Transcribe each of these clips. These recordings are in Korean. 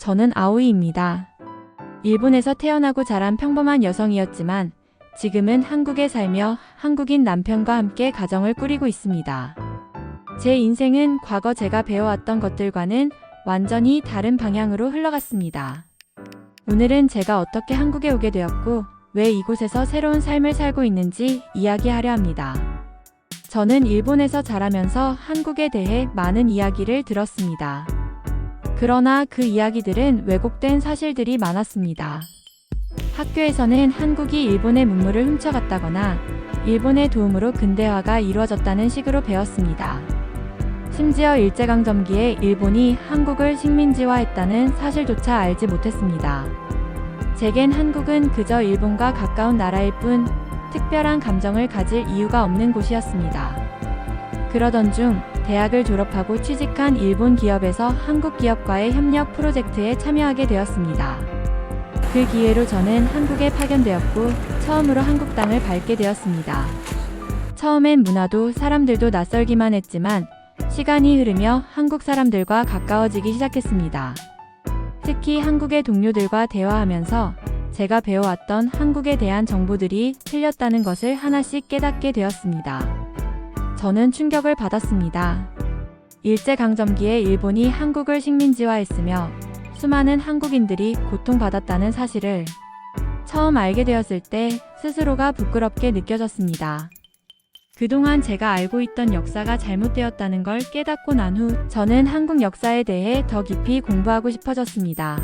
저는 아오이입니다. 일본에서 태어나고 자란 평범한 여성이었지만 지금은 한국에 살며 한국인 남편과 함께 가정을 꾸리고 있습니다. 제 인생은 과거 제가 배워왔던 것들과는 완전히 다른 방향으로 흘러갔습니다. 오늘은 제가 어떻게 한국에 오게 되었고 왜 이곳에서 새로운 삶을 살고 있는지 이야기하려 합니다. 저는 일본에서 자라면서 한국에 대해 많은 이야기를 들었습니다. 그러나 그 이야기들은 왜곡된 사실들이 많았습니다. 학교에서는 한국이 일본의 문물을 훔쳐갔다거나 일본의 도움으로 근대화가 이루어졌다는 식으로 배웠습니다. 심지어 일제강점기에 일본이 한국을 식민지화했다는 사실조차 알지 못했습니다. 제겐 한국은 그저 일본과 가까운 나라일 뿐 특별한 감정을 가질 이유가 없는 곳이었습니다. 그러던 중 대학을 졸업하고 취직한 일본 기업에서 한국 기업과의 협력 프로젝트에 참여하게 되었습니다. 그 기회로 저는 한국에 파견되었고 처음으로 한국 땅을 밟게 되었습니다. 처음엔 문화도 사람들도 낯설기만 했지만 시간이 흐르며 한국 사람들과 가까워지기 시작했습니다. 특히 한국의 동료들과 대화하면서 제가 배워왔던 한국에 대한 정보들이 틀렸다는 것을 하나씩 깨닫게 되었습니다. 저는 충격을 받았습니다. 일제강점기에 일본이 한국을 식민지화했으며 수많은 한국인들이 고통받았다는 사실을 처음 알게 되었을 때 스스로가 부끄럽게 느껴졌습니다. 그동안 제가 알고 있던 역사가 잘못되었다는 걸 깨닫고 난 후 저는 한국 역사에 대해 더 깊이 공부하고 싶어졌습니다.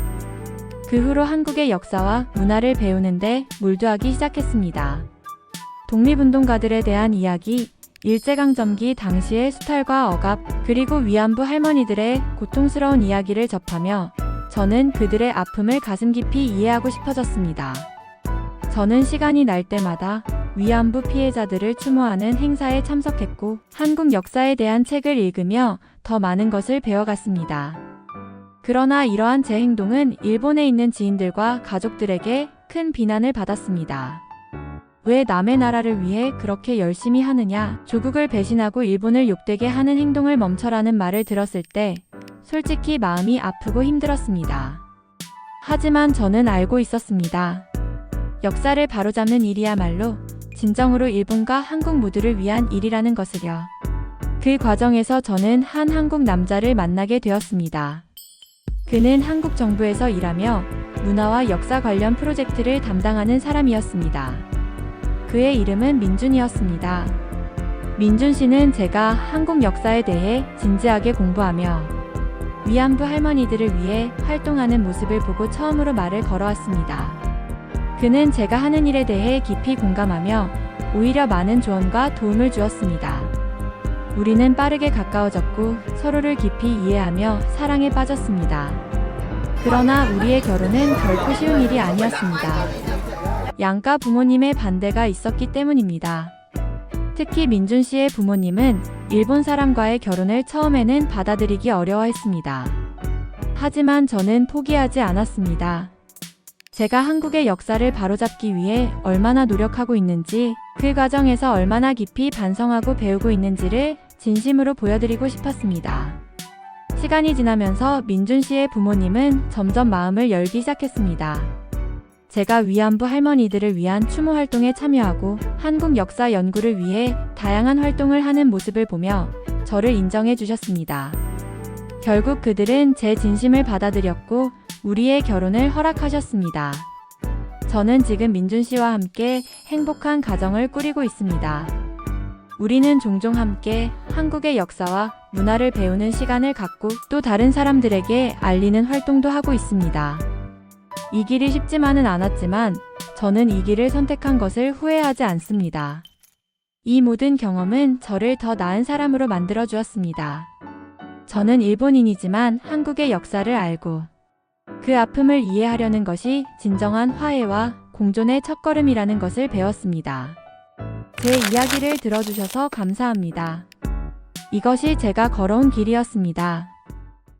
그 후로 한국의 역사와 문화를 배우는데 몰두하기 시작했습니다. 독립운동가들에 대한 이야기, 일제강점기 당시의 수탈과 억압, 그리고 위안부 할머니들의 고통스러운 이야기를 접하며 저는 그들의 아픔을 가슴 깊이 이해하고 싶어졌습니다. 저는 시간이 날 때마다 위안부 피해자들을 추모하는 행사에 참석했고 한국 역사에 대한 책을 읽으며 더 많은 것을 배워갔습니다. 그러나 이러한 제 행동은 일본에 있는 지인들과 가족들에게 큰 비난을 받았습니다. 왜 남의 나라를 위해 그렇게 열심히 하느냐, 조국을 배신하고 일본을 욕되게 하는 행동을 멈춰라는 말을 들었을 때 솔직히 마음이 아프고 힘들었습니다. 하지만 저는 알고 있었습니다. 역사를 바로잡는 일이야말로 진정으로 일본과 한국 모두를 위한 일이라는 것을요. 그 과정에서 저는 한 한국 남자를 만나게 되었습니다. 그는 한국 정부에서 일하며 문화와 역사 관련 프로젝트를 담당하는 사람이었습니다. 그의 이름은 민준이었습니다. 민준 씨는 제가 한국 역사에 대해 진지하게 공부하며 위안부 할머니들을 위해 활동하는 모습을 보고 처음으로 말을 걸어왔습니다. 그는 제가 하는 일에 대해 깊이 공감하며 오히려 많은 조언과 도움을 주었습니다. 우리는 빠르게 가까워졌고 서로를 깊이 이해하며 사랑에 빠졌습니다. 그러나 우리의 결혼은 결코 쉬운 일이 아니었습니다. 양가 부모님의 반대가 있었기 때문입니다. 특히 민준 씨의 부모님은 일본 사람과의 결혼을 처음에는 받아들이기 어려워했습니다. 하지만 저는 포기하지 않았습니다. 제가 한국의 역사를 바로잡기 위해 얼마나 노력하고 있는지, 그 과정에서 얼마나 깊이 반성하고 배우고 있는지를 진심으로 보여드리고 싶었습니다. 시간이 지나면서 민준 씨의 부모님은 점점 마음을 열기 시작했습니다. 제가 위안부 할머니들을 위한 추모 활동에 참여하고 한국 역사 연구를 위해 다양한 활동을 하는 모습을 보며 저를 인정해 주셨습니다. 결국 그들은 제 진심을 받아들였고 우리의 결혼을 허락하셨습니다. 저는 지금 민준 씨와 함께 행복한 가정을 꾸리고 있습니다. 우리는 종종 함께 한국의 역사와 문화를 배우는 시간을 갖고 또 다른 사람들에게 알리는 활동도 하고 있습니다. 이 길이 쉽지만은 않았지만 저는 이 길을 선택한 것을 후회하지 않습니다. 이 모든 경험은 저를 더 나은 사람으로 만들어 주었습니다. 저는 일본인이지만 한국의 역사를 알고 그 아픔을 이해하려는 것이 진정한 화해와 공존의 첫걸음이라는 것을 배웠습니다. 제 이야기를 들어주셔서 감사합니다. 이것이 제가 걸어온 길이었습니다.